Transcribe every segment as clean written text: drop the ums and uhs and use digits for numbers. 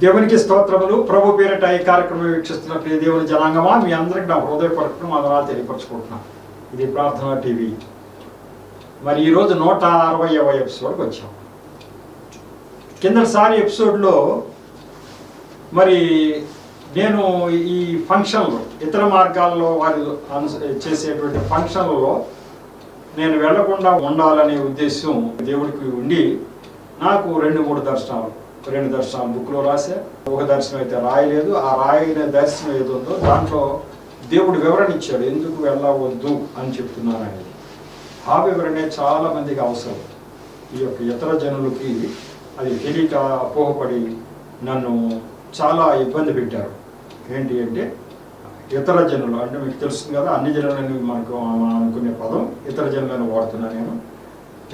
దేవునికి స్తోత్రములు. ప్రభు పేరిట ఈ కార్యక్రమం వీక్షిస్తున్న ప్రియ దేవుని జనాంగమా, మీ అందరికి నా హృదయపూర్వక వందనాలు తెలియపరచుకుంటున్నాను. ఇది ప్రార్థన టీవీ. మరి ఈరోజు 160వ ఎపిసోడ్కి వచ్చాం. కిందసారి ఎపిసోడ్లో మరి నేను ఈ ఫంక్షన్లు ఇతర మార్గాల్లో వారు చేసేటువంటి ఫంక్షన్లలో నేను వెళ్లకుండా ఉండాలనే ఉద్దేశం దేవుడికి ఉండి నాకు 2-3 దర్శనాలు బుక్లో రాసా. ఒక దర్శనం అయితే రాయలేదు. ఆ రాయని దర్శనం ఏదో ఉందో దాంట్లో దేవుడు వివరణ ఇచ్చాడు, ఎందుకు వెళ్ళవద్దు అని చెప్తున్నాను అనేది. ఆ వివరణే చాలా మందికి అవసరం. ఈ యొక్క ఇతర జనులకి అది తెలియక అపోహపడి నన్ను చాలా ఇబ్బంది పెట్టారు. ఏంటి అంటే ఇతర జనులు అంటే మీకు తెలుస్తుంది కదా, అన్ని జనులని మనకు అనుకునే పదం ఇతర జనులను వాడుతున్నాను నేను.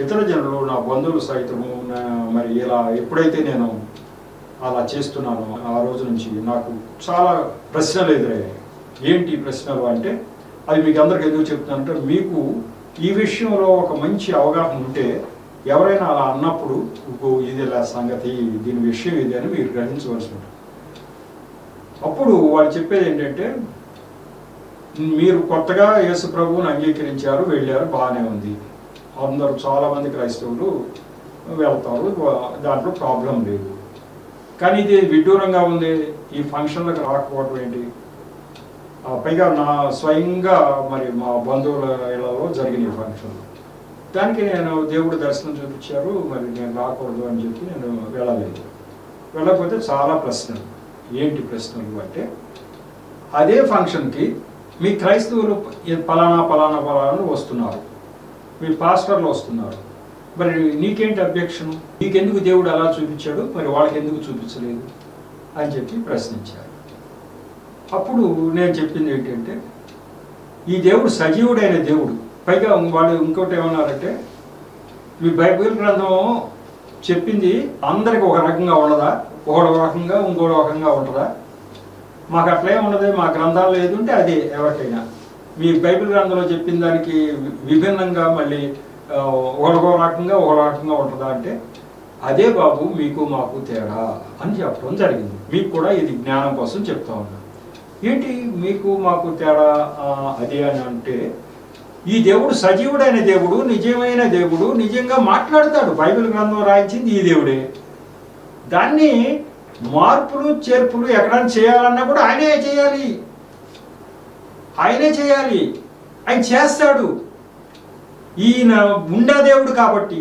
ఇతర జనులు నా బంధువులు సైతము మరి ఇలా ఎప్పుడైతే నేను అలా చేస్తున్నానో ఆ రోజు నుంచి నాకు చాలా ప్రశ్నలు ఎదురయ్యాయి. ఏంటి ప్రశ్నలు అంటే అది మీకు అందరికి ఎందుకు చెప్తున్నానంటే, మీకు ఈ విషయంలో ఒక మంచి అవగాహన ఉంటే ఎవరైనా అలా అన్నప్పుడు ఇది ఇలా సంగతి, దీని విషయం ఇది అని మీరు గ్రహించవలసి ఉంటుంది. అప్పుడు వాళ్ళు చెప్పేది ఏంటంటే, మీరు కొత్తగా యేసు ప్రభువుని అంగీకరించారు, వెళ్ళారు, బాగానే ఉంది, అందరూ చాలామంది క్రైస్తవులు వెళ్తారు, దాంట్లో ప్రాబ్లం లేదు. కానీ ఇది విడ్డూరంగా ఉంది, ఈ ఫంక్షన్లకు రాకపోవడం ఏంటి? పైగా నా స్వయంగా మరి మా బంధువుల ఇళ్లలో జరిగిన ఫంక్షన్లు, దానికి నేను దేవుడు దర్శనం చూపించారు, మరి నేను రాకూడదు అని చెప్పి నేను వెళ్ళలేదు. వెళ్ళకపోతే చాలా ప్రశ్నలు. ఏంటి ప్రశ్నలు అంటే, అదే ఫంక్షన్కి మీ క్రైస్తవులు పలానా వస్తున్నారు, మీ పాస్టర్లు వస్తున్నారు, మరి నీకేంటి అబ్జెక్షన్? నీకెందుకు దేవుడు అలా చూపించాడు, మరి వాళ్ళకి ఎందుకు చూపించలేదు అని చెప్పి ప్రశ్నించారు. అప్పుడు నేను చెప్పింది ఏంటంటే, ఈ దేవుడు సజీవుడైన దేవుడు. పైగా వాళ్ళు ఇంకోటి ఏమన్నారంటే, మీ బైబిల్ గ్రంథం చెప్పింది అందరికి ఒక రకంగా ఉండదా, ఒకటి రకంగా ఇంకోటి రకంగా ఉంటుందా? మాకు అట్లే ఉండదు, మా గ్రంథాలు ఏది ఉంటే అదే ఎవరికైనా. మీ బైబిల్ గ్రంథంలో చెప్పిన దానికి విభిన్నంగా మళ్ళీ ఒక రకంగా ఉంటుందా అంటే, అదే బాబు మీకు మాకు తేడా అని చెప్పడం జరిగింది. మీకు కూడా ఇది జ్ఞానం కోసం చెప్తా ఉన్నాను. ఏంటి మీకు మాకు తేడా అదే అని అంటే, ఈ దేవుడు సజీవుడైన దేవుడు, నిజమైన దేవుడు, నిజంగా మాట్లాడతాడు. బైబిల్ గ్రంథం రాయించింది ఈ దేవుడే. దాన్ని మార్పులు చేర్పులు ఎక్కడైనా చేయాలన్నా కూడా ఆయనే చేయాలి, ఆయన చేస్తాడు. ఈయన ఉండే దేవుడు కాబట్టి,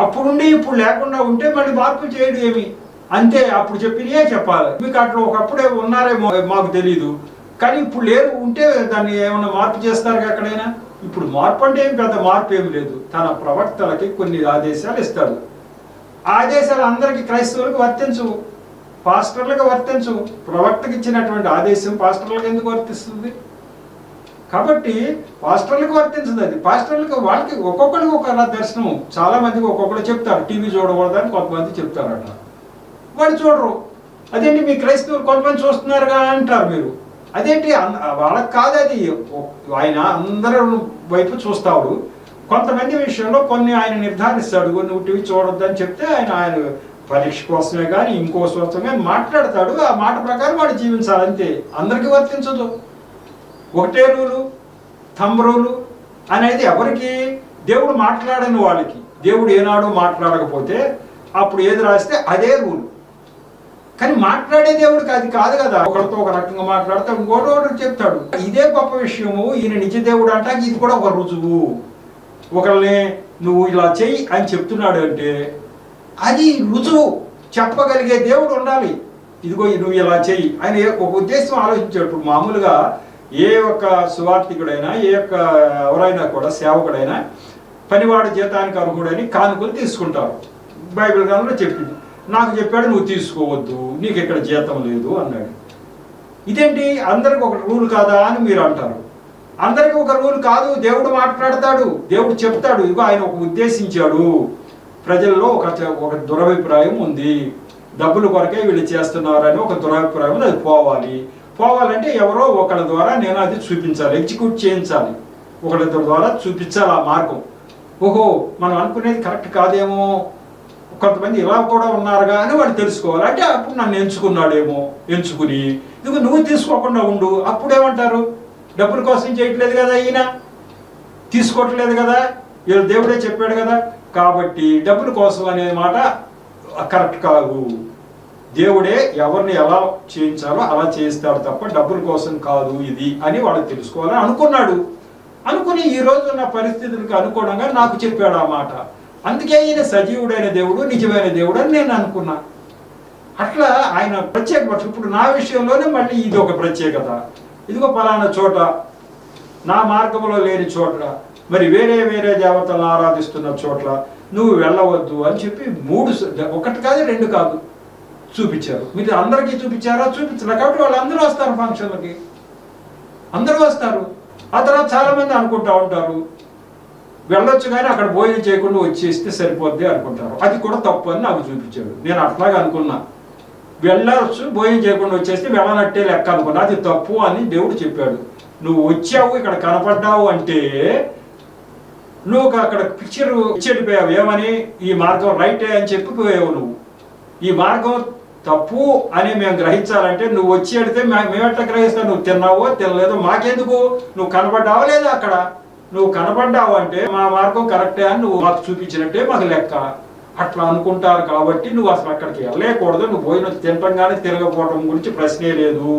అప్పుడుండి ఇప్పుడు లేకుండా ఉంటే మళ్ళీ మార్పులు చేయడు ఏమి, అంతే. అప్పుడు చెప్పినయే చెప్పాలి. మీకు అట్లా ఒకప్పుడే ఉన్నారేమో మాకు తెలీదు, కానీ ఇప్పుడు లేరు, ఉంటే దాన్ని ఏమన్నా మార్పు చేస్తారు ఎక్కడైనా. ఇప్పుడు మార్పు అంటే ఏం పెద్ద మార్పు ఏమి లేదు. తన ప్రవక్తలకి కొన్ని ఆదేశాలు ఇస్తాడు. ఆ ఆదేశాలు అందరికీ క్రైస్తవులకు వర్తించవు, పాస్టర్లకు వర్తించవు. ప్రవక్తకి ఇచ్చినటువంటి ఆదేశం పాస్టర్లకు ఎందుకు వర్తిస్తుంది? కాబట్టి పాస్టర్లకు వర్తించదు అది. పాస్టర్లకు వాళ్ళకి ఒక్కొక్కరికి ఒక దర్శనం. చాలా మందికి ఒక్కొక్కరు చెప్తారు, టీవీ చూడకూడదని కొంతమంది చెప్తారట, వాళ్ళు చూడరు. అదేంటి మీ క్రైస్తవులు కొంతమంది చూస్తున్నారుగా అంటారు మీరు. అదేంటి వాళ్ళకి కాదు అది. ఆయన అందరూ వైపు చూస్తాడు. కొంతమంది విషయంలో కొన్ని ఆయన నిర్ధారిస్తాడు, నువ్వు టీవీ చూడొద్దని చెప్తే ఆయన పరీక్ష కోసమే కానీ ఇంకోసమే మాట్లాడతాడు. ఆ మాట ప్రకారం వాడు జీవించాలి, అంతే. అందరికీ వర్తించదు. ఒకటే రూలు, థంబ్ రూలు అనేది ఎవరికి? దేవుడు మాట్లాడని వాళ్ళకి. దేవుడు ఏనాడు మాట్లాడకపోతే అప్పుడు ఏది రాస్తే అదే రూలు. కానీ మాట్లాడే దేవుడికి అది కాదు కదా. ఒకరితో ఒక రకంగా మాట్లాడతాడు, ఇంకోటి చెప్తాడు. ఇదే గొప్ప విషయము. ఈయన నిజ దేవుడు అంటాక ఇది కూడా ఒక రుజువు. ఒకరిని నువ్వు ఇలా చెయ్యి అని చెప్తున్నాడు అంటే అది రుజువు. చెప్పగలిగే దేవుడు ఉండాలి. ఇదిగో నువ్వు ఇలా చెయ్యి ఆయన ఒక ఉద్దేశం ఆలోచించాడు. మామూలుగా ఏ ఒక్క సువార్థికుడైనా, ఏ ఒక్క ఎవరైనా కూడా, సేవకుడైనా పనివాడు జీతానికి అర్హుడని కానుకలు తీసుకుంటారు. బైబిల్ గ్రంథంలో చెప్పింది. నాకు చెప్పాడు నువ్వు తీసుకోవద్దు, నీకు ఇక్కడ జీతం లేదు అన్నాడు. ఇదేంటి అందరికి ఒక రూల్ కాదా అని మీరు అంటారు. అందరికీ ఒక రూల్ కాదు. దేవుడు మాట్లాడతాడు, దేవుడు చెప్తాడు. ఇదిగో ఆయన ఒక ఉద్దేశించాడు. ప్రజల్లో ఒక దురభిప్రాయం ఉంది, డబ్బుల కొరకే వీళ్ళు చేస్తున్నారని ఒక దురభిప్రాయం, అది పోవాలంటే ఎవరో ఒకళ్ళ ద్వారా నేను అది చూపించాలి, ఎగ్జిక్యూట్ చేయించాలి, ఒకళ్ళ ద్వారా చూపించాలి ఆ మార్గం. ఓహో మనం అనుకునేది కరెక్ట్ కాదేమో, కొంతమంది ఇలా కూడా ఉన్నారుగా అని వాడు తెలుసుకోవాలి. అంటే అప్పుడు నన్ను ఎంచుకున్నాడేమో, ఎంచుకుని ఇదిగో నువ్వు తీసుకోకుండా ఉండు. అప్పుడేమంటారు, డబ్బుల కోసం చేయట్లేదు కదా, ఈయన తీసుకోవట్లేదు కదా, వీళ్ళు దేవుడే చెప్పాడు కదా, కాబట్టి డబ్బుల కోసం అనే మాట కరెక్ట్ కాదు. దేవుడే ఎవరిని ఎలా చేయించాలో అలా చేయిస్తాడు తప్ప డబ్బుల కోసం కాదు ఇది అని వాడు తెలుసుకోవాలని అనుకున్నాడు. అనుకుని ఈ రోజు నా పరిస్థితులకు అనుగుణంగా నాకు చెప్పాడు ఆ మాట. అందుకే ఈయన సజీవుడైన దేవుడు, నిజమైన దేవుడు అని నేను అనుకున్నా. అట్లా ఆయన ప్రత్యేక. ఇప్పుడు నా విషయంలోనే మళ్ళీ ఇది ఒక ప్రత్యేకత. ఇదిగో పలానా చోట, నా మార్గంలో లేని చోట్ల, మరి వేరే వేరే దేవతలను ఆరాధిస్తున్న చోట్ల నువ్వు వెళ్ళవద్దు అని చెప్పి 3, 1 కాదు 2 కాదు చూపించారు. మీరు అందరికీ చూపించారా? చూపించలే. కాబట్టి వాళ్ళందరూ వస్తారు ఫంక్షన్లకి, అందరూ వస్తారు. ఆ తర్వాత చాలా మంది అనుకుంటా ఉంటారు వెళ్ళొచ్చు కానీ అక్కడ భోజనం చేయకుండా వచ్చేస్తే సరిపోద్ది అనుకుంటారు. అది కూడా తప్పు అని నాకు చూపించాడు. నేను అట్లాగే అనుకున్నా, వెళ్ళొచ్చు భోజనం చేయకుండా వచ్చేస్తే వెళ్ళనట్టే లెక్క అనుకున్నా. అది తప్పు అని దేవుడు చెప్పాడు. నువ్వు వచ్చావు, ఇక్కడ కనపడ్డావు అంటే నువ్వు అక్కడ పిక్చర్ ఇచ్చెడిపోయావు. ఏమని? ఈ మార్గం రైటే అని చెప్పిపోయావు. నువ్వు ఈ మార్గం తప్పు అని మేము గ్రహించాలంటే నువ్వు వచ్చి అడితే మేమెట్లా గ్రహిస్తావు? నువ్వు తిన్నావో తినలేదో మాకెందుకు? నువ్వు కనపడ్డావా లేదా? అక్కడ నువ్వు కనపడ్డావు అంటే మా మార్గం కరెక్టే అని నువ్వు మాకు చూపించినట్టే మాకు లెక్క. అట్లా అనుకుంటారు కాబట్టి నువ్వు అసలు అక్కడికి వెళ్ళకూడదు. నువ్వు పోయిన తినటం కానీ తిరగపోవటం గురించి ప్రశ్నే లేదు.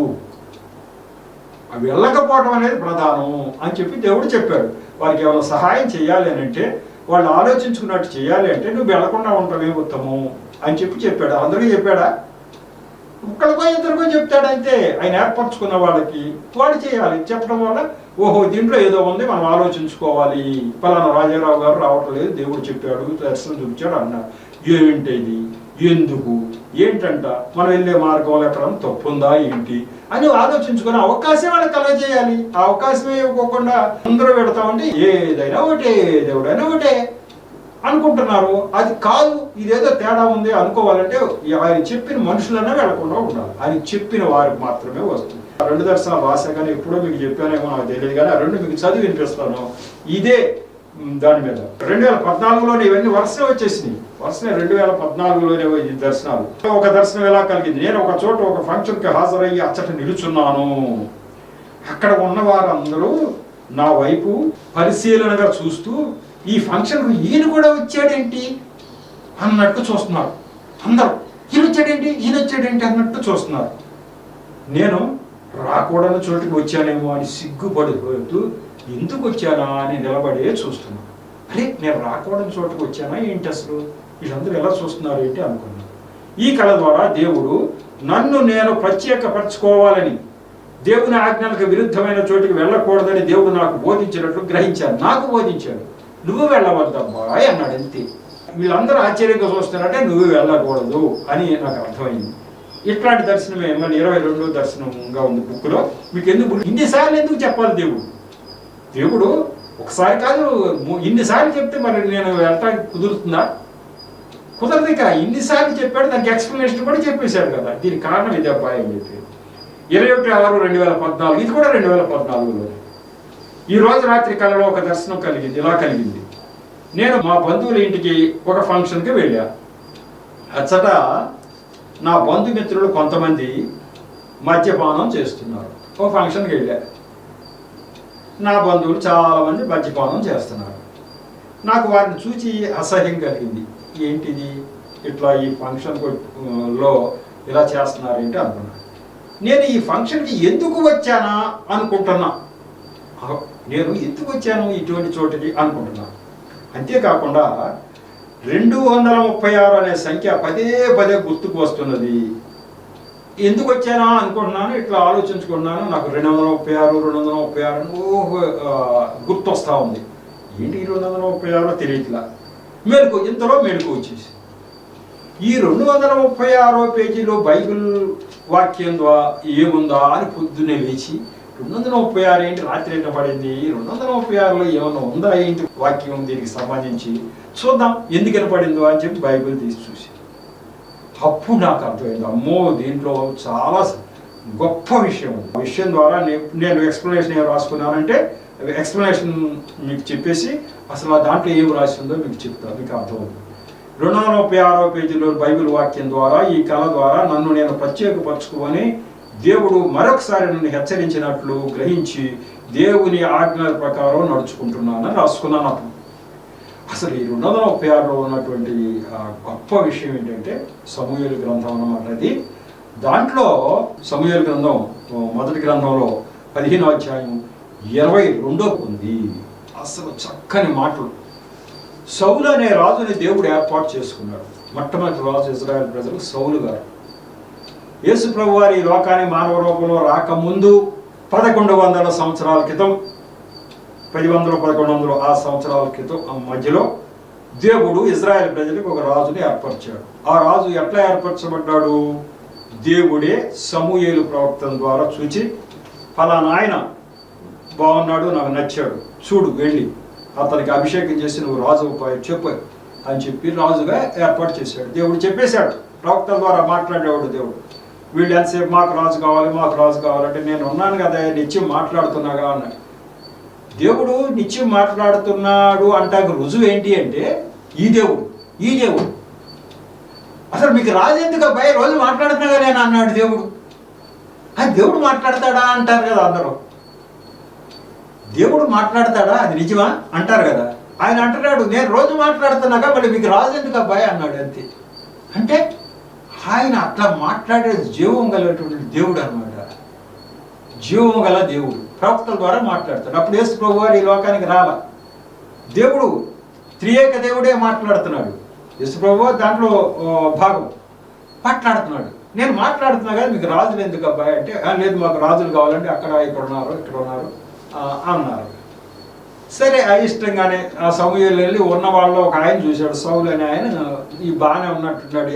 అవి వెళ్ళకపోవడం అనేది ప్రధానం అని చెప్పి దేవుడు చెప్పాడు. వారికి ఏమైనా సహాయం చేయాలి అని అంటే, వాళ్ళు ఆలోచించుకున్నట్టు చేయాలి అంటే నువ్వు వెళ్లకుండా ఉండటమే ఉత్తమం అని చెప్పాడు. అందరికీ చెప్పాడా? ఒక్కడికో ఇద్దరికో చెప్తాడు. అయితే ఆయన ఏర్పరచుకున్న వాళ్ళకి వాడు చేయాలి. చెప్పడం వల్ల ఓహో దీంట్లో ఏదో ఉంది, మనం ఆలోచించుకోవాలి. పలానా రాజారావు గారు రావట్లేదు, దేవుడు చెప్పాడు, దర్శనం చూపించాడు అన్నారు. ఏంటిది, ఎందుకు, ఏంటంట, మనం వెళ్ళే మార్గంలో ఎక్కడన్నా తప్పు ఉందా ఏంటి అని ఆలోచించుకునే అవకాశం వాళ్ళకి కలగజేయాలి. ఆ అవకాశమే ఇవ్వకుండా అందరూ పెడతామంటే ఏదైనా ఒకటే, దేవుడైనా ఒకటే అనుకుంటున్నారు. అది కాదు, ఇదేదో తేడా ఉంది అనుకోవాలంటే ఆయన చెప్పిన మనుషులన్నా వెళ్లకుండా ఉండాలి. ఆయన చెప్పిన వారికి మాత్రమే వస్తుంది. 2 దర్శనాలు రాసా కానీ ఎప్పుడో మీకు చెప్పానేమో నాకు తెలియదు కానీ ఆ 2 మీకు చదివి వినిపిస్తాను. ఇదే దాని మీద 2014లోనే ఇవన్నీ వరుసనే వచ్చేసినాయి. వరుసనే 2014లోనే ఈ దర్శనాలు. ఒక దర్శనం ఎలా కలిగింది? నేను ఒక చోట ఒక ఫంక్షన్కి హాజరయ్యి అచ్చట నిలుచున్నాను. అక్కడ ఉన్న వారందరూ నా వైపు పరిశీలనగా చూస్తూ ఈ ఫంక్షన్కు ఈయన కూడా వచ్చాడేంటి అన్నట్టు చూస్తున్నారు. అందరూ ఈయన వచ్చాడేంటి అన్నట్టు చూస్తున్నారు. నేను రాకూడని చోటుకి వచ్చానేమో అని సిగ్గుపడిపోతూ ఎందుకు వచ్చానా అని నిలబడే చూస్తున్నాను. అరే నేను రాకూడని చోటుకు వచ్చానా ఏంటి, అసలు వీళ్ళందరూ ఎలా చూస్తున్నారు ఏంటి అనుకున్నాను. ఈ కళ ద్వారా దేవుడు నన్ను నేను ప్రత్యేకపరచుకోవాలని, దేవుని ఆజ్ఞలకు విరుద్ధమైన చోటుకి వెళ్ళకూడదని దేవుడు నాకు బోధించినట్లు గ్రహించాను. నాకు బోధించాడు. నువ్వు వెళ్ళవద్దబ్బాయ్ అన్నాడు. అంతే. వీళ్ళందరూ ఆశ్చర్యంగా చూస్తున్నారంటే నువ్వు వెళ్ళకూడదు అని నాకు అర్థమైంది. ఇట్లాంటి దర్శనమే మళ్ళీ 22వ దర్శనంగా ఉంది బుక్లో. మీకు ఎందుకు ఇన్నిసార్లు ఎందుకు చెప్పాలి? దేవుడు ఒకసారి కాదు ఇన్నిసార్లు చెప్తే మరి నేను వెళ్ళటానికి కుదురుతుందా? కుదరదు. ఇక ఇన్నిసార్లు చెప్పాడు, దానికి ఎక్స్ప్లెనేషన్ కూడా చెప్పేశాడు కదా. దీనికి కారణం ఇది అబ్బాయి అని చెప్పి 21/6/2014. ఇది కూడా 2014లో. ఈ రోజు రాత్రి కళలో ఒక దర్శనం కలిగింది. ఇలా కలిగింది. నేను మా బంధువుల ఇంటికి ఒక ఫంక్షన్కి వెళ్ళా. అచ్చట నా బంధుమిత్రులు కొంతమంది మద్యపానం చేస్తున్నారు. ఒక ఫంక్షన్కి వెళ్ళా. నా బంధువులు చాలామంది మద్యపానం చేస్తున్నారు. నాకు వారిని చూసి అసహ్యం కలిగింది. ఏంటిది ఇట్లా ఈ ఫంక్షన్లో ఇలా చేస్తున్నారు ఏంటి అనుకున్నా. నేను ఈ ఫంక్షన్కి ఎందుకు వచ్చానా అనుకుంటున్నా. నేను ఎందుకు వచ్చాను ఇటువంటి చోటుకి అనుకుంటున్నాను. అంతేకాకుండా 236 అనే సంఖ్య పదే పదే గుర్తుకు వస్తున్నది. ఎందుకు వచ్చానా అనుకుంటున్నాను. ఇట్లా ఆలోచించుకున్నాను. నాకు 236 గుర్తొస్తా ఉంది. ఏంటి 236 తెలియట్లా. ఇంతలో మెలకు వచ్చేసి ఈ 236 పేజీలో బైబిల్ వాక్యం ద్వారా ఏముందా అని పొద్దున్నే లేచి 236 ఏంటి, రాత్రి ఎంత పడింది, 236లో ఏమన్నా ఉందా ఏంటి వాక్యం దీనికి సంబంధించి చూద్దాం ఎందుకని పడిందో అని చెప్పి బైబిల్ తీసి చూసి అప్పుడు నాకు అర్థమైంది, అమ్మో దీంట్లో చాలా గొప్ప విషయం ఉంది. ఆ విషయం ద్వారా నేను ఎక్స్ప్లెనేషన్ ఏం రాసుకున్నానంటే ఎక్స్ప్లెనేషన్ మీకు చెప్పేసి అసలు దాంట్లో ఏం రాసి ఉందో మీకు చెప్తాను, మీకు అర్థమవుతుంది. 236 పేజీలో బైబిల్ వాక్యం ద్వారా ఈ కళ ద్వారా నన్ను నేను ప్రత్యేకపరచుకోని దేవుడు మరొకసారి నన్ను హెచ్చరించినట్లు గ్రహించి దేవుని ఆజ్ఞల ప్రకారం నడుచుకుంటున్నానని రాసుకున్నాను. అప్పుడు అసలు ఈ 236లో ఉన్నటువంటి గొప్ప విషయం ఏంటంటే సమూయేలు గ్రంథం అన్నమాట. అది దాంట్లో సమూయేలు గ్రంథం మొదటి గ్రంథంలో 15వ అధ్యాయం 22 ఉంది. అసలు చక్కని మాటలు. సౌలు అనే రాజుని దేవుడు ఏర్పాటు చేసుకున్నాడు. మొట్టమొదటి రాజు ఇజ్రాయెల్ ప్రజలు సౌలు గారు. యేసు ప్రభు వారి లోకాన్ని మానవ రూపంలో రాకముందు 1100 సంవత్సరాల క్రితం, 1000 1100 ఆ సంవత్సరాల క్రితం మధ్యలో దేవుడు ఇజ్రాయెల్ ప్రజలకు ఒక రాజుని ఏర్పరిచాడు. ఆ రాజు ఎట్లా ఏర్పరచబడ్డాడు? దేవుడే సమూయేలు ప్రవక్తల ద్వారా చూచి, ఫలానా ఆయన బాగున్నాడు, నాకు నచ్చాడు, చూడు వెళ్ళి అతనికి అభిషేకం చేసి నువ్వు రాజు చెప్పు అని చెప్పి రాజుగా ఏర్పాటు చేశాడు. దేవుడు చెప్పేశాడు, ప్రవక్తల ద్వారా మాట్లాడేవాడు దేవుడు. వీళ్ళు ఎంతసేపు మాకు రాజు కావాలి, మాకు రాజు కావాలంటే నేను ఉన్నాను కదా, నిత్యం మాట్లాడుతున్నాగా అన్నాడు. దేవుడు నిత్యం మాట్లాడుతున్నాడు అంటాక రుజువు ఏంటి అంటే ఈ దేవుడు అసలు మీకు రాజు ఎందుకు అబ్బాయి, రోజు మాట్లాడుతున్నా నేను అన్నాడు దేవుడు. అది దేవుడు మాట్లాడతాడా అంటారు కదా అందరూ. దేవుడు మాట్లాడతాడా, అది నిజమా అంటారు కదా. ఆయన అంటున్నాడు, నేను రోజు మాట్లాడుతున్నాగా మళ్ళీ మీకు రాజు ఎందుకు అబ్బాయి అన్నాడు. అంతే. అంటే ఆయన అట్లా మాట్లాడే జీవం గలటువంటి దేవుడు అనమాట. జీవం గల దేవుడు ప్రవక్తల ద్వారా మాట్లాడతాడు. అప్పుడు యేసు ప్రభు వారు ఈ లోకానికి రాల. దేవుడు త్రియేక దేవుడే మాట్లాడుతున్నాడు. యేసు ప్రభు దాంట్లో భాగం మాట్లాడుతున్నాడు. నేను మాట్లాడుతున్నా కదా మీకు రాజులు ఎందుకు అబ్బాయి అంటే, లేదు మాకు రాజులు కావాలంటే అక్కడ ఇక్కడ ఉన్నారు అన్నారు. సరే అయిష్టంగానే ఆ సమూయేలు వెళ్ళి ఉన్న వాళ్ళు ఒక ఆయన చూశాడు, సౌలు అనే ఆయన. ఈ బాగానే ఉన్నట్టున్నాడు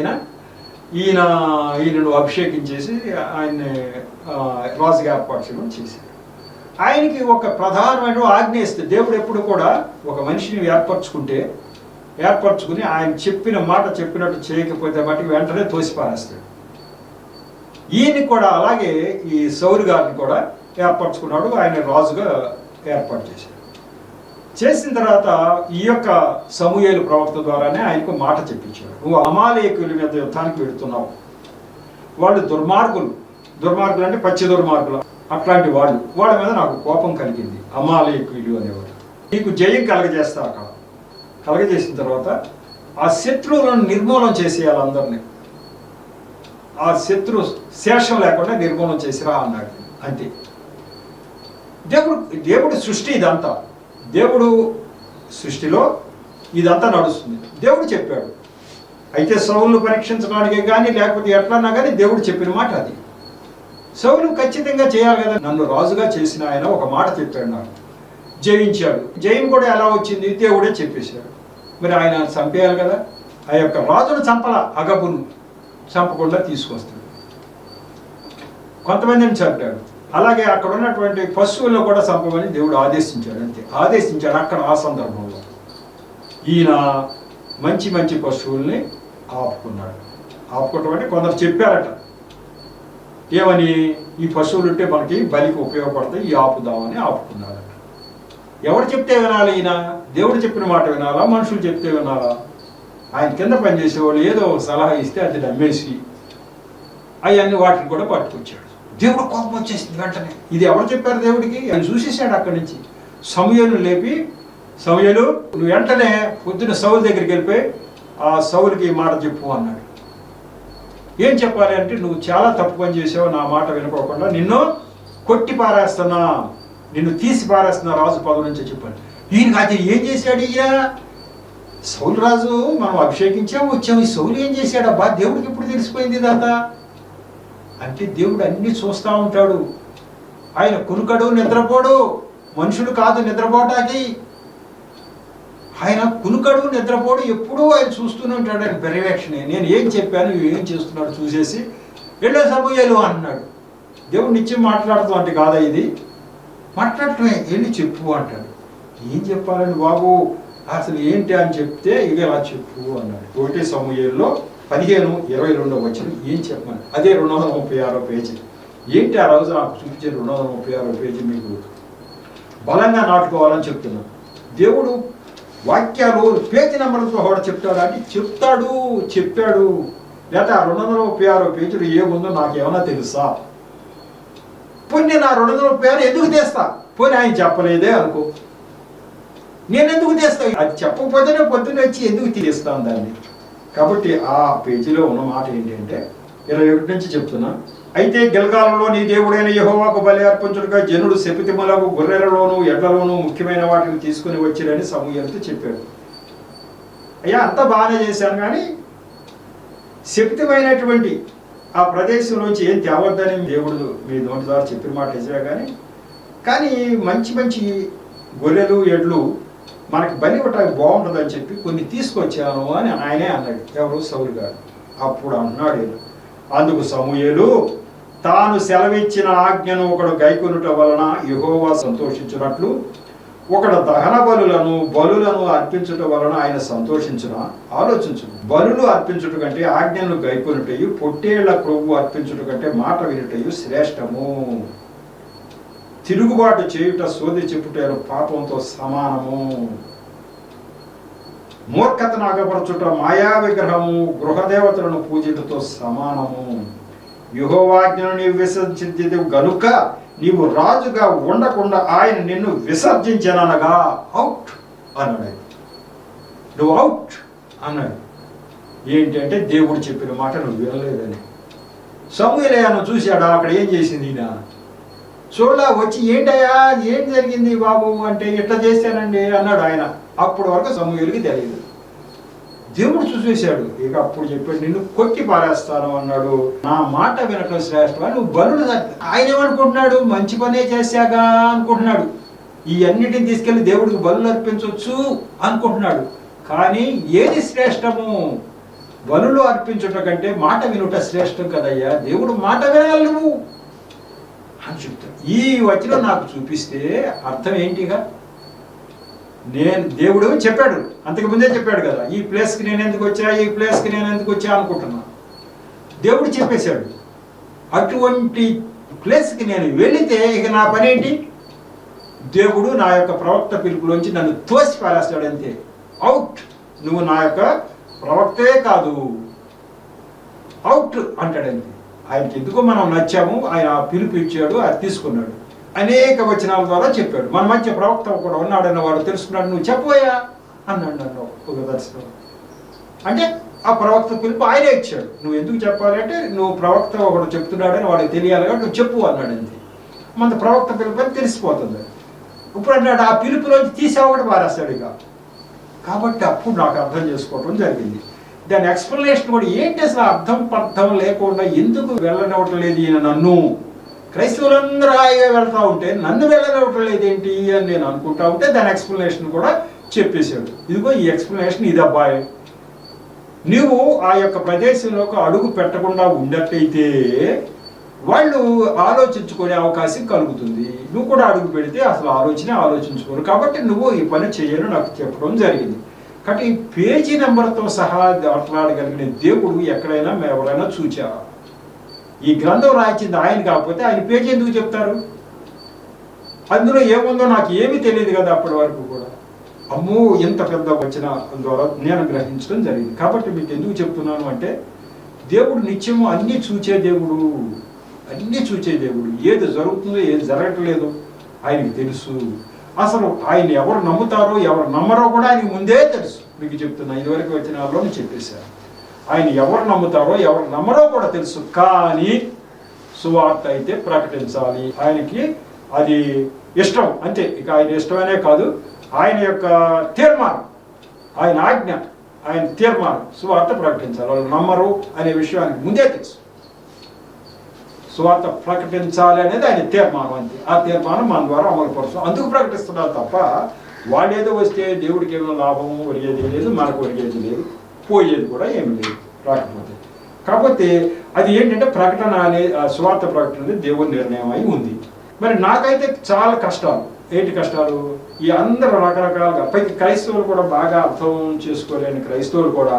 ఈయనను అభిషేకించేసి ఆయన్ని రాజుగా ఏర్పాటు చేయడం చేశాడు. ఆయనకి ఒక ప్రధానమైన ఆజ్ఞ ఇస్తే, దేవుడు ఎప్పుడు కూడా ఒక మనిషిని ఏర్పరచుకుని ఆయన చెప్పిన మాట చెప్పినట్టు చేయకపోతే మటుకు వెంటనే తోసిపారేస్తాడు. ఈయన్ని కూడా అలాగే ఈ సౌలు గారిని కూడా ఏర్పరచుకున్నాడు. ఆయన రాజుగా ఏర్పాటు చేశాడు. చేసిన తర్వాత ఈ యొక్క సమూయేలు ప్రవక్త ద్వారానే ఆయనకు మాట చెప్పించాడు, నువ్వు అమాలేకుల మీద యుద్ధానికి వెళుతున్నావు. వాళ్ళు దుర్మార్గులు అంటే పచ్చి దుర్మార్గులు, అట్లాంటి వాళ్ళ మీద నాకు కోపం కలిగింది. అమాలేకులు అనేవాడు. నీకు జయం కలగజేస్తా. అక్కడ కలగజేసిన తర్వాత ఆ శత్రువులను నిర్మూలన చేసేయాలి అందరినీ. ఆ శత్రు శేషం లేకుండా నిర్మూలన చేసిరా అన్నాడు. అంతే. దేవుడు సృష్టి ఇదంతా. దేవుడు సృష్టిలో ఇదంతా నడుస్తుంది. దేవుడు చెప్పాడు. అయితే సౌలును పరీక్షించడానికే కానీ లేకపోతే ఎట్లన్నా కానీ దేవుడు చెప్పిన మాట అది. సౌలు ఖచ్చితంగా చేయాలి కదా. నన్ను రాజుగా చేసిన ఆయన ఒక మాట చెప్పాడు, నాకు జయించాడు. జయం కూడా ఎలా వచ్చింది? దేవుడే చెప్పేశాడు. మరి ఆయన చంపేయాలి కదా. ఆ యొక్క రాజును అగబును చంపకుండా తీసుకొస్తాడు. కొంతమందిని చంపాడు. అలాగే అక్కడ ఉన్నటువంటి పశువులను కూడా చంపమని దేవుడు ఆదేశించాడు. అంతే ఆదేశించాడు. అక్కడ ఆ సందర్భంలో ఈయన మంచి పశువుల్ని ఆపుకోవటం అంటే కొందరు చెప్పారట, ఏమని, ఈ పశువులు ఉంటే మనకి బలికి ఉపయోగపడతాయి, ఈ ఆపుదామని ఆపుకున్నారట. ఎవరు చెప్తే వినాలి? ఈయన దేవుడు చెప్పిన మాట వినాలా, మనుషులు చెప్తే వినాలా? ఆయన కింద పనిచేసేవాళ్ళు ఏదో సలహా ఇస్తే అది నమ్మేసి అవన్నీ వాటిని కూడా పట్టుకొచ్చాడు. దేవుడు కోపం వచ్చేసింది వెంటనే. ఇది ఎవరు చెప్పారు దేవుడికి? ఆయన చూసేసాడు. అక్కడి నుంచి సమూయేలు లేపి, సమూయేలు నువ్వు వెంటనే పొద్దున్న సౌలు దగ్గరికి వెళ్ళిపోయి ఆ సౌలుకి ఈ మాట చెప్పు అన్నాడు. ఏం చెప్పాలి అంటే, నువ్వు చాలా తప్పు పని చేసావు, నా మాట వినుకోకుండా నిన్ను కొట్టి పారేస్తున్నా, నిన్ను తీసి పారేస్తున్నా రాజు పదవి నుంచి చెప్పాను. ఈయన అది ఏం చేశాడు? ఈయన సౌలు రాజు మనం అభిషేకించాము వచ్చాము, ఈ సౌలు ఏం చేశాడు? అబ్బా దేవుడికి ఇప్పుడు తెలిసిపోయింది ఇదంతా. అంటే దేవుడు అన్ని చూస్తూ ఉంటాడు. ఆయన కునుకడు నిద్రపోడు, మనుషులు కాదు నిద్రపోటానికి. ఆయన కునుకడు నిద్రపోడు, ఎప్పుడూ ఆయన చూస్తూనే ఉంటాడు. ఆయన పర్యవేక్షణే. నేను ఏం చెప్పాను, ఏం చేస్తున్నాడు చూసేసి వెళ్ళే సమూయేలు అన్నాడు. దేవుడు నిత్యం మాట్లాడుతూ అంటే కాదా ఇది? మాట్లాడటమే, వెళ్ళి చెప్పు అంటాడు. ఏం చెప్పాలండి బాబు, అసలు ఏంటి అని చెప్తే ఇవి ఎలా చెప్పు అన్నాడు. 1 సమూయేలులో 15:22 వచ్చిన ఏం చెప్పమని. అదే 236 పేజీ. ఏంటి ఆ రోజు నాకు చూపించే 236 పేజీ మీకు బలంగా నాటుకోవాలని చెప్తున్నాను. దేవుడు వాక్యాలు పేజీ నెంబర్లతో కూడా చెప్తాడు అంటే చెప్పాడు. లేదా 236 పేజీలు ఏముందో నాకేమన్నా తెలుసా? పోనీ నేను ఆ 236 ఎందుకు తెస్తా? పోనీ ఆయన చెప్పలేదే అనుకో, నేను ఎందుకు తెస్తాను? అది చెప్పకపోతేనే పొద్దున్న వచ్చి ఎందుకు తీస్తాను దాన్ని? కాబట్టి ఆ పేజీలో ఉన్న మాట ఏంటంటే 21 నుంచి చెప్తున్నా. అయితే గిల్గాలులో నీ దేవుడైన యెహోవాకు బలి అర్పించుటగా జనుడు శపితిమలకు గొర్రెలలోను ఎడ్లలోను ముఖ్యమైన వాటిని తీసుకుని వచ్చిరని సమూయేలుతో చెప్పాడు. అయ్యా అంతా బాగానే చేశాను, కానీ శపితమైనటువంటి ఆ ప్రదేశంలోంచి ఏం తేవద్దని దేవుడు మీ నోటి ద్వారా చెప్పిన మాట నిజమే, కానీ మంచి గొర్రెలు ఎడ్లు మనకి బలి ఇవ్వటానికి బాగుంటుందని చెప్పి కొన్ని తీసుకొచ్చాను అని ఆయనే అన్నాడు. ఎవరు? సౌలు గారు. అప్పుడు అన్నాడు, అందుకు సమూయేలు, తాను సెలవిచ్చిన ఆజ్ఞను ఒకడు గైకొనుట వలన యెహోవా సంతోషించున్నట్లు ఒకడు దహన బలులను అర్పించుట వలన ఆయన సంతోషించున ఆలోచించును. బలులు అర్పించుట కంటే ఆజ్ఞను గైకొనుటయు పొట్టేళ్ల క్రొవ్వు అర్పించుట కంటే మాట వినుటయు శ్రేష్టము. తిరుగుబాటు చేయుట సోది చెప్పుట పాపంతో సమానము. మూర్ఖతను అగపరచుట మాయా విగ్రహము గృహదేవతలను పూజితతో సమానము. యెహోవాజ్ఞను నీవు విసర్జించేది గనుక నీవు రాజుగా ఉండకుండా ఆయన నిన్ను విసర్జించననగా అవుట్ అన్నాడు. నువ్వు అవుట్ అన్నాడు. ఏంటంటే దేవుడు చెప్పిన మాట నువ్వు వినలేదని. సమూయేలు చూశాడా? అక్కడ ఏం చేసింది ఈయన చూడలా వచ్చి, ఏంటయ్యా ఏం జరిగింది బాబు అంటే, ఇట్లా చేశానండి అన్నాడు ఆయన. అప్పుడు వరకు సమూయేలుకి తెలియదు. దేవుడు చూసేశాడు. ఇక అప్పుడు చెప్పాడు, నిన్ను కొట్టి పారేస్తాను అన్నాడు. నా మాట వినటం శ్రేష్టమా? నువ్వు బలులు. ఆయన ఏమనుకుంటున్నాడు? మంచి పనే చేశాగా అనుకుంటున్నాడు. ఈ అన్నిటిని తీసుకెళ్లి దేవుడికి బలులు అర్పించవచ్చు అనుకుంటున్నాడు. కానీ ఏది శ్రేష్టము? బలులు అర్పించుట కంటే మాట వినుట శ్రేష్టం కదయ్యా. దేవుడు మాట వినాలి నువ్వు అని చెప్తాడు. ఈ వచనం నాకు చూపిస్తే అర్థం ఏంటిగా? దేవుడు చెప్పాడు, అంతకు ముందే చెప్పాడు కదా, ఈ ప్లేస్కి నేను ఎందుకు వచ్చా అనుకుంటున్నా. దేవుడు చెప్పేశాడు, అటువంటి ప్లేస్కి నేను వెళితే ఇక నా పని ఏంటి? దేవుడు నా యొక్క ప్రవక్త పిలుపులోంచి నన్ను తోసి పారేస్తాడు, అంతే. అవుట్, నువ్వు నా యొక్క ప్రవక్తే కాదు, అవుట్ అంటాడంతే. ఆయనకి ఎందుకో మనం నచ్చాము, ఆయన ఆ పిలుపు ఇచ్చాడు, అది తీసుకున్నాడు. అనేక వచనాల ద్వారా చెప్పాడు. మన మధ్య ప్రవక్త కూడా ఉన్నాడన్న వాడు తెలుసుకున్నాడు. నువ్వు చెప్పబోయా అన్నాడు నన్ను ఒక దర్శనం. అంటే ఆ ప్రవక్త పిలుపు ఆయనే ఇచ్చాడు. నువ్వు ఎందుకు చెప్పాలి అంటే, నువ్వు ప్రవక్త ఒకడు చెప్తున్నాడని వాడికి తెలియాలి కాబట్టి నువ్వు చెప్పు అన్నాడు, అంతే. మన ప్రవక్త పిలుపు అని తెలిసిపోతుంది. ఇప్పుడు అన్నాడు, ఆ పిలుపులోంచి తీసేవాడు పారేస్తాడు ఇక. కాబట్టి అప్పుడు నాకు అర్థం చేసుకోవటం జరిగింది. దాని ఎక్స్ప్లెనేషన్ కూడా ఏంటి? అసలు అర్థం లేకుండా ఎందుకు వెళ్ళనివ్వటం లేదు ఈయన నన్ను? క్రైస్తవులందరూ హాయిగా వెళ్తూ ఉంటే నన్ను వెళ్ళనివ్వటం లేదేంటి అని నేను అనుకుంటా ఉంటే దాని ఎక్స్ప్లెనేషన్ కూడా చెప్పేశాడు. ఇదిగో ఈ ఎక్స్ప్లెనేషన్ ఇది అబ్బాయి. నువ్వు ఆ యొక్క ప్రదేశంలోకి అడుగు పెట్టకుండా ఉన్నట్టయితే వాళ్ళు ఆలోచించుకునే అవకాశం కలుగుతుంది. నువ్వు కూడా అడుగు పెడితే అసలు ఆలోచించుకోరు. కాబట్టి నువ్వు ఈ పని చేయను నాకు చెప్పడం జరిగింది. కాబట్టి ఈ పేజీ నెంబర్తో సహా మాట్లాడగలిగిన దేవుడు ఎక్కడైనా ఎవరైనా చూచారా? ఈ గ్రంథం రాయించింది ఆయన కాకపోతే ఆయన పేజీ ఎందుకు చెప్తారు? అందులో ఏముందో నాకు ఏమీ తెలియదు కదా అప్పటి వరకు కూడా. అమ్మో, ఎంత పెద్ద వచ్చిన ద్వారా నేను గ్రహించడం జరిగింది. కాబట్టి మీకు ఎందుకు చెప్తున్నాను అంటే, దేవుడు నిత్యము అన్నీ చూచే దేవుడు. ఏది జరుగుతుందో ఏది జరగట్లేదు ఆయనకి తెలుసు. అసలు ఆయన ఎవరు నమ్ముతారో ఎవరు నమ్మరో కూడా ఆయనకి ముందే తెలుసు. మీకు చెప్తున్నా, ఇదివరకు వచనాల్లో చెప్పేశాను. ఆయన ఎవరు నమ్ముతారో ఎవరు నమ్మరో కూడా తెలుసు. కానీ సువార్త అయితే ప్రకటించాలి, ఆయనకి అది ఇష్టం, అంతే. ఇక ఆయన ఇష్టమనే కాదు, ఆయన యొక్క తీర్మానం, ఆయన ఆజ్ఞ, ఆయన తీర్మానం సువార్త ప్రకటించాలి. వాళ్ళు నమ్మరు అనే విషయం ఆయనకు ముందే తెలుసు. సువార్త ప్రకటించాలి అనేది ఆయన తీర్మానం, అంతే. ఆ తీర్మానం మన ద్వారా అమలు పరుస్తాం, అందుకు ప్రకటిస్తున్నారు తప్ప వాళ్ళేదో వస్తే దేవుడికి ఏమో లాభం ఒరిగేది లేదు, మనకు ఒరిగేది లేదు, పోయేది కూడా ఏమి లేదు రాకపోతే. కాకపోతే అది ఏంటంటే ప్రకటన అనే సువార్త ప్రకటన అనేది దేవుని నిర్ణయం అయి ఉంది. మరి నాకైతే చాలా కష్టాలు. ఏంటి కష్టాలు? ఈ అందరూ రకరకాలుగా, పైకి క్రైస్తవులు కూడా బాగా అర్థం చేసుకోలేని క్రైస్తవులు కూడా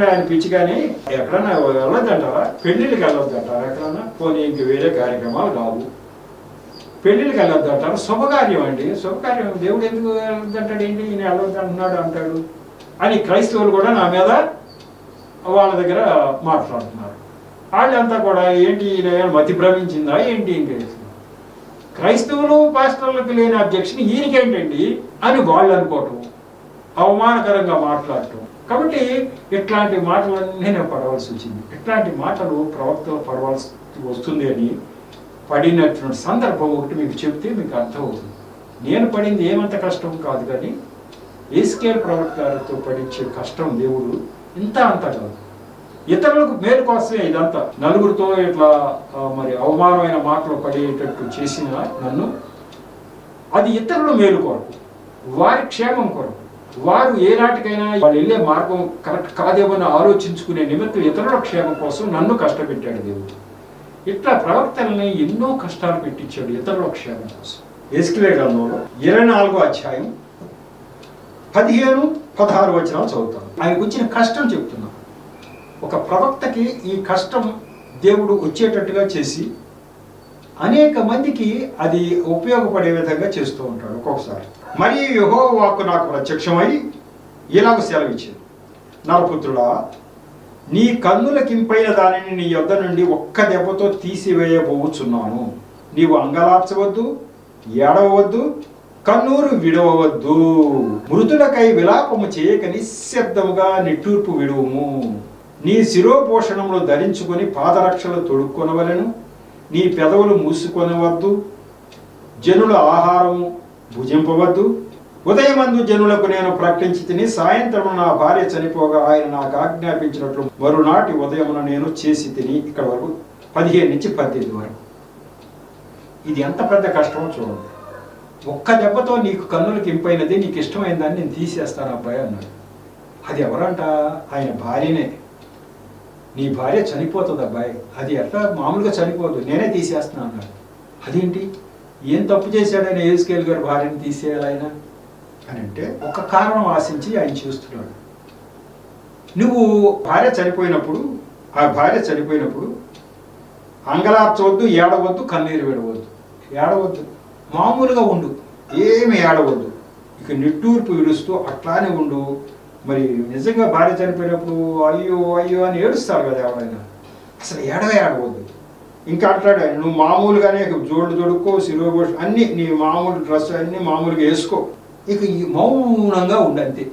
ఆయన పిచ్చి, కానీ ఎక్కడన్నా వెళ్ళొద్దంటారా? పెళ్లిళ్ళకి వెళ్ళొద్దంటారా? ఎక్కడన్నా పోనీ ఇంక వేరే కార్యక్రమాలు కావు, పెళ్ళిళ్ళకి వెళ్ళొద్దు అంటారు. శుభకార్యం అండి, శుభకార్యం దేవుడు ఎందుకు వెళ్ళొద్దంటాడు, ఏంటి ఈయన వెళ్ళొద్దు అంటున్నాడు అంటాడు అని క్రైస్తవులు కూడా నా మీద వాళ్ళ దగ్గర మాట్లాడుతున్నారు. వాళ్ళంతా కూడా ఏంటి ఈయన మతి భ్రమించిందా ఏంటి, ఇంకేసి క్రైస్తవులు పాస్టర్లకు లేని అబ్జెక్షన్ ఈయనకేంటండి అని వాళ్ళు అనుకోవటం, అవమానకరంగా మాట్లాడటం. కాబట్టి ఇట్లాంటి మాటలన్నీ నేను పడవలసి వచ్చింది. ఇట్లాంటి మాటలు ప్రవక్తలు పడవలసి వస్తుంది అని పడినటువంటి సందర్భం ఒకటి మీకు చెప్తే మీకు అర్థమవుతుంది. నేను పడింది ఏమంత కష్టం కాదు, కానీ యేస్కేల్ ప్రవక్త గారితో పడించే కష్టం దేవుడు ఇంత అంత కాదు. ఇతరులకు మేలు కోసమే ఇదంతా. నలుగురితో ఇట్లా మరి అవమానమైన మాటలు పడేటట్టు చేసిన నన్ను, అది ఇతరుల మేలు కొరకు, వారి క్షేమం కొరకు, వారు ఏ నాటికైనా వాళ్ళు వెళ్ళే మార్గం కరెక్ట్ కాదేమని ఆలోచించుకునే నిమిత్తం ఇతరుల క్షేమం కోసం నన్ను కష్టపెట్టాడు దేవుడు. ఇట్లా ప్రవక్తల్ని ఎన్నో కష్టాలు పెట్టించాడు ఇతరుల క్షేమం కోసం. యేస్కేలు గ్రంథంలో 24వ అధ్యాయం 15-16 వచనాలు చదువుతాను. ఆయనకు వచ్చిన కష్టం చెప్తున్నాను. ఒక ప్రవక్తకి ఈ కష్టం దేవుడు వచ్చేటట్టుగా చేసి అనేక మందికి అది ఉపయోగపడే విధంగా చేస్తూ ఉంటాడు ఒక్కొక్కసారి. మరియు యెహోవా వాక్కు నాకు ప్రత్యక్షమై ఇలాగ సెలవిచ్చింది, నరపుత్రుడా, నీ కన్నులకింపైన దానిని నీ యొద్ద నుండి ఒక్క దెబ్బతో తీసివేయబోచున్నాను. నీవు అంగలార్చవద్దు, ఏడవవద్దు, కన్నూరు విడవవద్దు. మృతులకై విలాపము చేయక నిశ్శబ్దముగా నిట్టూర్పు విడువుము. నీ శిరోపోషణములు ధరించుకొని పాదరక్షలు తొడుక్కొనవలెను. నీ పెదవులు మూసుకొనవద్దు. జనుల ఆహారము భుజింపవద్దు. ఉదయమందు జనులకు నేను ప్రకటించి తిని, సాయంత్రం నా భార్య చనిపోగా ఆయన నాకు ఆజ్ఞాపించినట్లు మరునాటి ఉదయమున నేను చేసి తిని. ఇక్కడ వరకు 15-18 వరకు. ఇది ఎంత పెద్ద కష్టమో చూడండి. ఒక్క దెబ్బతో నీకు కన్నులకి ఇంపైనది, నీకు ఇష్టమైన దాన్ని నేను తీసేస్తాను అబ్బాయి అన్నాడు. అది ఎవరంట? ఆయన భార్యనే. నీ భార్య చనిపోతుంది అబ్బాయి, అది ఎట్లా మామూలుగా చనిపోదు, నేనే తీసేస్తున్నా అన్నాడు. అదేంటి, ఏం తప్పు చేశాడని యేస్కేలు గారు భార్యని తీసేయాలి ఆయన అని అంటే, ఒక కారణం ఆశించి ఆయన చూస్తున్నాడు. నువ్వు భార్య చనిపోయినప్పుడు, ఆ భార్య చనిపోయినప్పుడు అంగలార్చవద్దు, ఏడవద్దు, కన్నీరు విడవద్దు. ఏడవద్దు, మామూలుగా ఉండు, ఏమి ఏడవద్దు. ఇక నిట్టూర్పు విడుస్తూ అట్లానే ఉండు. మరి నిజంగా భార్య చనిపోయినప్పుడు అయ్యో అయ్యో అని ఏడుస్తారు కదా ఎవరైనా, అసలు ఏడవద్దు. ఇంకా అంటాడు ఆయన, నువ్వు మామూలుగానే జోళ్ళు తొడుక్కో, శిరోభూష అన్నీ నీ మామూలు డ్రెస్ అన్నీ మామూలుగా వేసుకో. ఇక ఈ మౌనంగా ఉండు అంతే.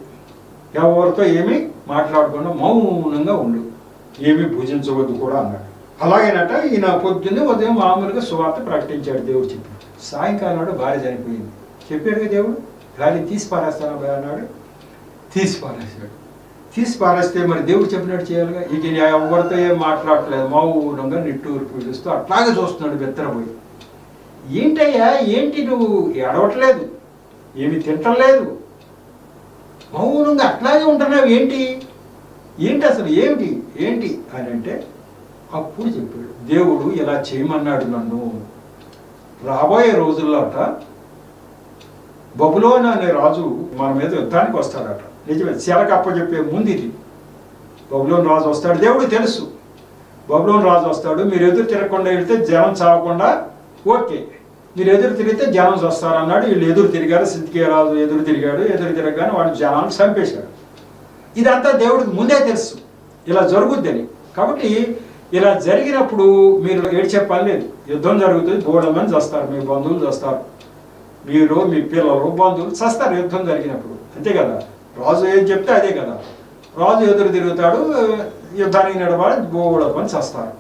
ఎవరితో ఏమీ మాట్లాడకుండా మౌనంగా ఉండు, ఏమీ భుజించవద్దు కూడా అన్నాడు. అలాగేనట ఈయన పొద్దున్నే ఉదయం మామూలుగా సువార్త ప్రకటించాడు దేవుడు చెప్పాడు. సాయంకాలం నాడు భార్య చనిపోయింది. చెప్పాడు కదా దేవుడు, భార్య తీసి పారేస్తాను అబ్బాయి అన్నాడు. తీసి పారేసాడు. తీసి పారేస్తే మరి దేవుడు చెప్పినట్టు చేయాలిగా. ఇక ఎవరితో ఏం మాట్లాడట్లేదు, మౌనంగా నిట్టూర్పు పిలుస్తూ అట్లాగే చూస్తున్నాడు బెత్తరపోయి. ఏంటయ్యా, ఏంటి నువ్వు ఏడవట్లేదు, ఏమి తింటలేదు, మౌనంగా అట్లాగే ఉంటున్నావు, ఏంటి ఏంటి అసలు ఏమిటి ఏంటి అని అంటే, అప్పుడు చెప్పాడు దేవుడు ఇలా చేయమన్నాడు నన్ను. రాబోయే రోజుల్లో అట బబులోను అనే రాజు మన మీద యుద్ధానికి వస్తాడట. నిజమే, శరక అప్పచెప్పే ముందు ఇది. బబులోను రాజు వస్తాడు, దేవుడు తెలుసు బబులోను రాజు వస్తాడు. మీరు ఎదురు తిరగకుండా వెళ్తే జనం చావకుండా ఓకే, మీరు ఎదురు తిరిగితే జనం వస్తారన్నాడు. వీళ్ళు ఎదురు తిరిగారు, సిద్ధికే రాజు ఎదురు తిరిగాడు. ఎదురు తిరగగానే వాడు జనాన్ని చంపేశాడు. ఇదంతా దేవుడికి ముందే తెలుసు ఇలా జరుగుద్దని. కాబట్టి ఇలా జరిగినప్పుడు మీరు ఏడ్చే పని లేదు. యుద్ధం జరుగుతుంది, బోడమని చస్తారు, మీ బంధువులు చస్తారు, మీరు మీ పిల్లలు బంధువులు చస్తారు యుద్ధం జరిగినప్పుడు, అంతే కదా. రాజు ఏం చెప్తే అదే కదా. రాజు ఎదురు తిరుగుతాడు, యుద్ధానికి నడవాలి, బోడమని చస్తారు.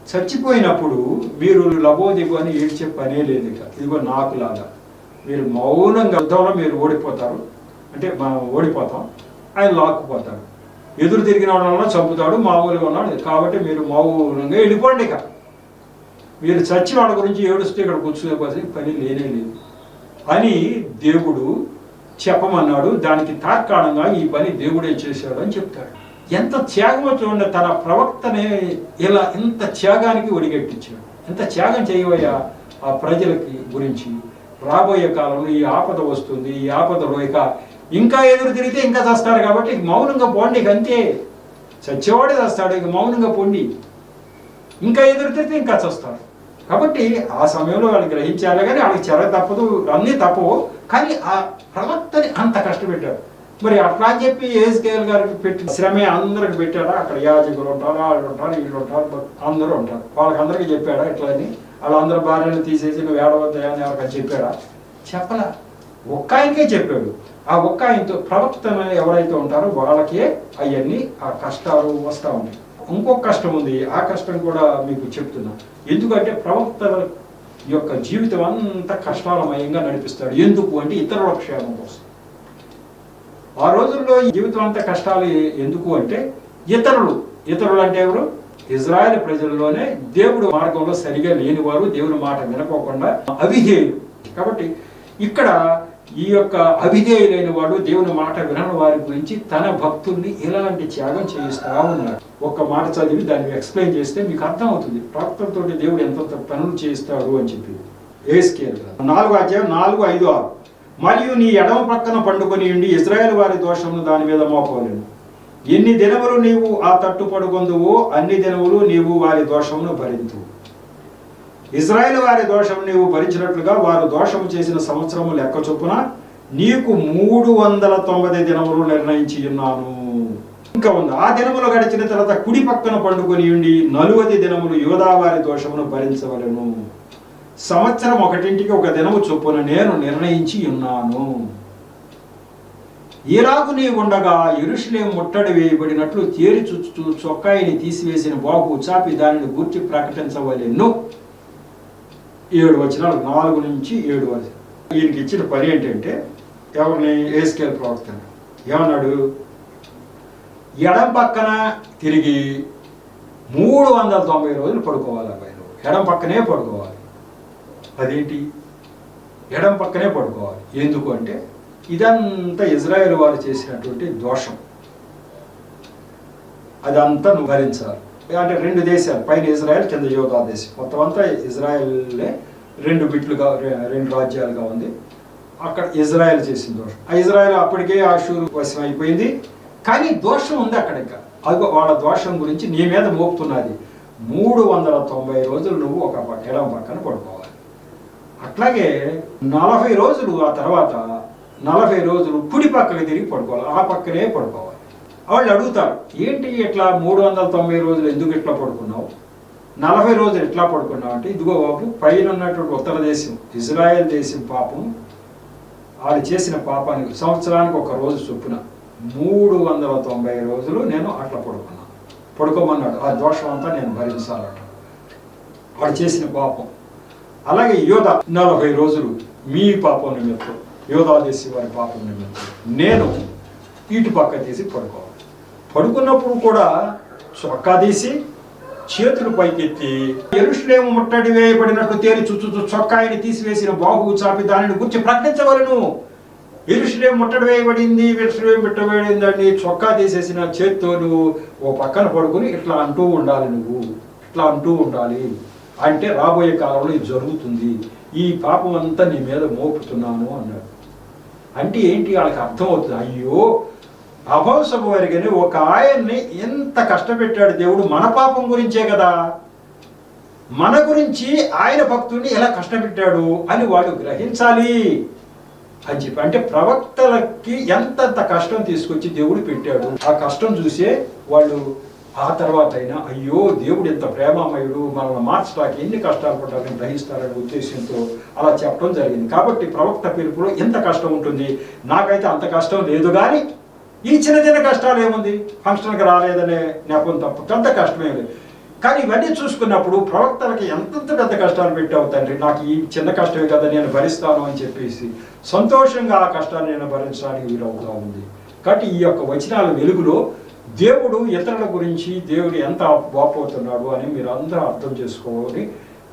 చచ్చిపోయినప్పుడు మీరు లబోదిబో అని ఏడ్చే పనే లేదు. ఇక ఇదిగో నాకులాగా మీరు మౌనంగా యుద్ధంలో మీరు ఓడిపోతారు, అంటే మనం ఓడిపోతాం, ఆయన లాక్కుపోతాడు. ఎదురు తిరిగిన వాళ్ళ చంపుతాడు, మామూలుగా ఉన్నాడు. కాబట్టి మీరు మౌనంగా వెళ్ళిపోండి. ఇక మీరు చచ్చి వాళ్ళ గురించి ఏడుస్తే ఇక్కడ కూర్చునే పని లేనే లేదు అని దేవుడు చెప్పమన్నాడు. దానికి తార్కాణంగా ఈ పని దేవుడే చేశాడు అని చెప్తాడు. ఎంత త్యాగమో చూడండి, తన ప్రవక్తనే ఇలా ఇంత త్యాగానికి ఒడిగట్టించాడు. ఎంత త్యాగం చేయవయ్యా ఆ ప్రజలకి గురించి. రాబోయే కాలంలో ఈ ఆపద వస్తుంది, ఈ ఆపదలో ఇక ఇంకా ఎదురు తిరిగితే ఇంకా చస్తారు. కాబట్టి మౌనంగా పోండి, ఇక అంతే. చచ్చేవాడే చస్తాడు, ఇక మౌనంగా పోండి. ఇంకా ఎదురు తిరిగితే ఇంకా చస్తారు. కాబట్టి ఆ సమయంలో వాళ్ళు గ్రహించాలి, కానీ వాళ్ళకి చెర తప్పదు, అన్నీ తప్పవు, కానీ ఆ ప్రవక్తని అంత కష్టపెట్టారు. మరి అట్లా అని చెప్పి యెహెజ్కేలు గారికి పెట్టిన శ్రమే అందరికి పెట్టాడా? అక్కడ యాజకులు ఉంటారు, వాళ్ళు ఉంటారు, వీళ్ళు ఉంటారు, అందరూ ఉంటారు, వాళ్ళకందరికీ చెప్పాడా ఇట్లా అని? వాళ్ళందరూ భార్యను తీసేసి నువ్వు ఏడవద్దా అని ఎవరికైనా చెప్పాడా? చెప్పలా. ఒక్క ఆయనకే చెప్పాడు. ఆ ఒక్క ఆయనతో ప్రవక్తను ఎవరైతే ఉంటారో వాళ్ళకే అవన్నీ ఆ కష్టాలు వస్తూ ఉంటాయి. ఇంకొక కష్టం ఉంది, ఆ కష్టం కూడా మీకు చెప్తున్నా. ఎందుకంటే ప్రవక్త యొక్క జీవితం అంతా కష్టాలమయంగా నడిపిస్తాడు. ఎందుకు అంటే ఇతరుల క్షేమం కోసం. ఆ రోజుల్లో ఈ జీవితం అంతా కష్టాలు ఎందుకు అంటే ఇతరులు అంటే ఎవరు? ఇజ్రాయెల్ ప్రజల్లోనే దేవుడు మార్గంలో సరిగా లేనివారు, దేవుని మాట వినకోకుండా అవిధేయులు. కాబట్టి ఇక్కడ ఈ యొక్క అవిధేయులైన వాడు, దేవుని మాట వినని వారి గురించి తన భక్తుల్ని ఎలాంటి త్యాగం చేయిస్తా ఉన్నాడు. ఒక్క మాట చదివి దాన్ని ఎక్స్ప్లెయిన్ చేస్తే మీకు అర్థం అవుతుంది ప్రవక్తలతో దేవుడు ఎంత పనులు చేస్తాడు అని చెప్పి. యెహెజ్కేలు 4:4-5-6 మరియు నీ ఎడమ పక్కన పండుకొని ఉండి ఇజ్రాయేల్ వారి దోషమును దాని మీద మోపవలెను. ఎన్ని దినములు నీవు ఆ తట్టు పడుకొందువో అన్ని దినములు నీవు వారి దోషమును భరింతువు. ఇజ్రాయేల్ వారి దోషం నీవు భరించినట్లుగా వారు దోషము చేసిన సంవత్సరము లెక్క చొప్పున నీకు 390 దినములు నిర్ణయించి ఉన్నాను. ఇంకా ఉంది, ఆ దినములు గడిచిన తర్వాత కుడి పక్కన పండుకొని ఉండి 40 దినములు యూదా వారి దోషమును భరించవలెను. సంవత్సరం ఒకటింటికి ఒక దినము చొప్పున నేను నిర్ణయించి ఉన్నాను. ఈలాగు నీ ఉండగా యెరూషలేము ముట్టడి వేయబడినట్లు తేరి చుచ్చు చొక్కాయిని తీసివేసిన బాహు చాపి దానిని గూర్చి ప్రకటించవలెను. 7 వచనాలు, 4 నుంచి 7 వరకు. ఈయనకి ఇచ్చిన పని ఏంటంటే, ఎవరిని? యెహెజ్కేలు ప్రవక్తను. ఏమన్నాడు? ఎడం పక్కన తిరిగి 390 రోజులు పడుకోవాలి. అబ్బాయిలు ఎడం పక్కనే పడుకోవాలి. అదేంటి? ఎడం పక్కనే పడుకోవాలి. ఎందుకు అంటే ఇదంతా ఇజ్రాయెల్ వారు చేసినటువంటి దోషం, అదంతా నువ్వు భరించాలి. అంటే 2 దేశాలు, పైన ఇజ్రాయెల్, కింద యూదా దేశం, మొత్తం అంతా ఇజ్రాయెల్లే 2 బిట్లుగా 2 రాజ్యాలుగా ఉంది. అక్కడ ఇజ్రాయెల్ చేసిన దోషం. ఆ ఇజ్రాయెల్ అప్పటికే అష్షూరు వశం అయిపోయింది, కానీ దోషం ఉంది అక్కడ. ఇంకా అది వాళ్ళ దోషం గురించి నీ మీద మోపుతున్నది. 390 రోజులు నువ్వు ఒక ఎడం పక్కన పడుకోవాలి. అట్లాగే 40 రోజులు, ఆ తర్వాత 40 రోజులు కుడి పక్కకి తిరిగి పడుకోవాలి, ఆ పక్కనే పడుకోవాలి. వాళ్ళు అడుగుతారు, ఏంటి ఇట్లా 390 రోజులు ఎందుకు ఇట్లా పడుకున్నావు, 40 రోజులు ఎట్లా పడుకున్నావు అంటే, ఇదిగో బాబు, పైన ఉన్నటువంటి ఉత్తర దేశం ఇజ్రాయెల్ దేశం పాపం, వాళ్ళు చేసిన పాపానికి సంవత్సరానికి ఒక రోజు చొప్పున 390 రోజులు నేను అట్లా పడుకోమన్నాడు. ఆ దోషం అంతా నేను భరించాలట, వాళ్ళు చేసిన పాపం. అలాగే యోధా 40 రోజులు మీ పాపం నిమిత్తం, యోధా దేశం వారి పాపం నిమిత్తం నేను ఇటు పక్క తీసి పడుకోవాలి. పడుకున్నప్పుడు కూడా చొక్కా తీసి చేతులు పైకెత్తి యెరూషలేము ముట్టడి వేయబడినట్లు తేరి చుచ్చు చొక్కాయిని తీసివేసిన బాహువు చాపి దానిని గురించి ప్రకటించవలను. యెరూషలేము ముట్టడి వేయబడింది, యెరూషలేము ముట్టబడిందని చొక్కా తీసేసిన చేత్తో నువ్వు ఓ పక్కన పడుకుని ఇట్లా అంటూ ఉండాలి. నువ్వు ఇట్లా అంటూ ఉండాలి అంటే రాబోయే కాలంలో ఇది జరుగుతుంది, ఈ పాపం అంతా నీ మీద మోపుతున్నాను అన్నాడు. అంటే ఏంటి? వాళ్ళకి అర్థమవుతుంది, అయ్యో అభవసభ వరకని ఒక ఆయన్ని ఎంత కష్టపెట్టాడు దేవుడు మన పాపం గురించే కదా, మన గురించి ఆయన భక్తుడిని ఎలా కష్టపెట్టాడు అని వాళ్ళు గ్రహించాలి అని చెప్పి. అంటే ప్రవక్తలకి ఎంతంత కష్టం తీసుకొచ్చి దేవుడు పెట్టాడు, ఆ కష్టం చూసే వాళ్ళు ఆ తర్వాత అయినా అయ్యో దేవుడు ఎంత ప్రేమామయుడు, మనల్ని మార్చడానికి ఎన్ని కష్టాలు పడ్డారని గ్రహిస్తారనే ఉద్దేశంతో అలా చెప్పడం జరిగింది. కాబట్టి ప్రవక్త పిలుపులో ఎంత కష్టం ఉంటుంది. నాకైతే అంత కష్టం లేదు, కానీ ఈ చిన్న కష్టాలు ఏముంది, ఫంక్షన్కి రాలేదనే నెపం తప్ప పెద్ద కష్టమే లేదు. కానీ ఇవన్నీ చూసుకున్నప్పుడు ప్రవక్తలకి ఎంతంత పెద్ద కష్టాలు పెట్టావు తండ్రి, నాకు ఈ చిన్న కష్టమే కదా నేను భరిస్తాను అని చెప్పేసి సంతోషంగా ఆ కష్టాన్ని నేను భరించడానికి వీలవుతూ ఉంది. కాబట్టి ఈ యొక్క వచనాల వెలుగులో దేవుడు ఇతరుల గురించి దేవుడు ఎంత వాపోతున్నాడు అని మీరు అందరూ అర్థం చేసుకోవాలి.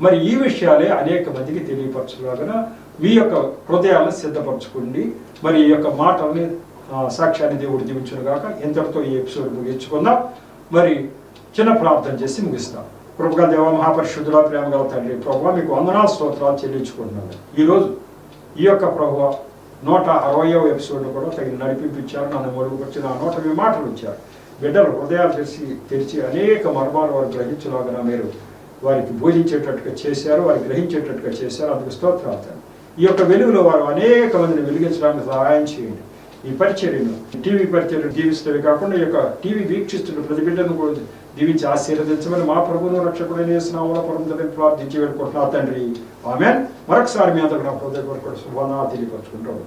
మరి ఈ విషయాలే అనేక మందికి తెలియపరచులాగా మీ యొక్క హృదయాలను సిద్ధపరచుకోండి. మరి ఈ యొక్క మాటల్ని సాక్ష్యాన్ని దేవుడు దీవించునుగాక. ఇంతటితో ఈ ఎపిసోడ్ ముగించుకుందాం. మరి చిన్న ప్రార్థన చేసి ముగిస్తాం. కృపగల దేవ, మహాపరిశుద్ధుల, ప్రేమగల తండ్రి, ప్రభువా మీకు వందనాలు స్తోత్రాలు చెల్లించుకుంటున్నాను. ఈరోజు ఈ యొక్క ప్రభువా 160వ ఎపిసోడ్ కూడా తగిన నడిపించారు, నన్ను మరుగుపరిచి నా నోట మీ మాటలు ఇచ్చారు. బిడ్డలు హృదయాలు తెరిచి అనేక మర్మాలు వారు గ్రహించులాగా మీరు వారికి బోధించేటట్టుగా చేశారు, వారికి గ్రహించేటట్టుగా చేశారు. అందుకు స్తోత్రాలు తండ్రి. ఈ యొక్క వెలుగులో వారు అనేక మందిని వెలిగించడానికి సహాయం చేయండి. ఈ పరిచర్యను, టీవీ పరిచర్యను దీవిస్తూనే కాకుండా ఈ యొక్క టీవీ వీక్షిస్తున్న ప్రతి బిడ్డను కూడా దీవించి ఆశీర్వదించమని మా ప్రభువును రక్షకుడైన యేసు నామములో పొందుటకు ప్రార్థించి వేడుకుంటున్నా తండ్రి. ఆమేన్. మరొకసారి మీ అందరికీ నా హృదయపూర్వక శుభాకాంక్షలు తెలియపరచుకుంటాము.